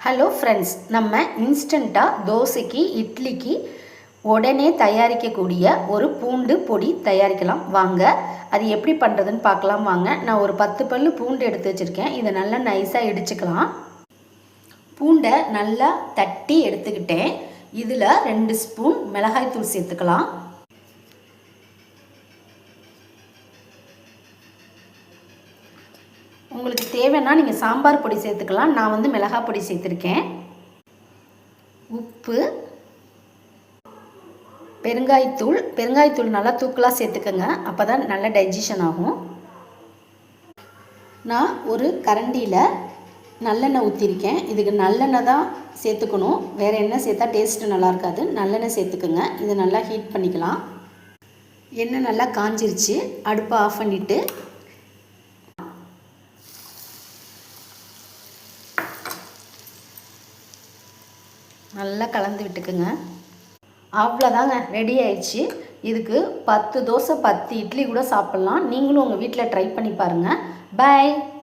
Hello friends, நம்ம இன்ஸ்டண்ட்டாக தோசைக்கு இட்லிக்கு உடனே தயாரிக்கக்கூடிய ஒரு பூண்டு பொடி தயாரிக்கலாம் வாங்க. அது எப்படி பண்ணுறதுன்னு பார்க்கலாம் வாங்க. நான் ஒரு 10 பல்லு பூண்டு எடுத்து வச்சுருக்கேன். இதை நல்லா நைஸாக இடிச்சுக்கலாம். பூண்டை நல்லா தட்டி எடுத்துக்கிட்டேன். இதில் 2 ஸ்பூன் மிளகாய்த்தூள் சேர்த்துக்கலாம். உங்களுக்கு தேவைன்னா நீங்கள் சாம்பார் பொடி சேர்த்துக்கலாம். நான் மிளகாய் பொடி சேர்த்துருக்கேன். உப்பு, பெருங்காயத்தூள் நல்லா தூக்கலாக சேர்த்துக்கோங்க. அப்போ தான் நல்லா டைஜஷன் ஆகும். நான் ஒரு கரண்டியில் நல்லெண்ணெய் ஊற்றிருக்கேன். இதுக்கு நல்லெண்ணெய் தான் சேர்த்துக்கணும். வேறு எண்ணெய் சேர்த்தா டேஸ்ட்டு நல்லா இருக்காது. நல்லெண்ணெய் சேர்த்துக்கோங்க. இதை நல்லா ஹீட் பண்ணிக்கலாம். எண்ணெய் நல்லா காஞ்சிருச்சு. அடுப்பை ஆஃப் பண்ணிவிட்டு நல்லா கலந்து விட்டுக்குங்க. அவ்வளோதாங்க, ரெடி ஆயிடுச்சு. இதுக்கு 10 தோசை 10 இட்லி கூட சாப்பிட்லாம். நீங்களும் உங்கள் வீட்டில் ட்ரை பண்ணி பாருங்கள். பாய்.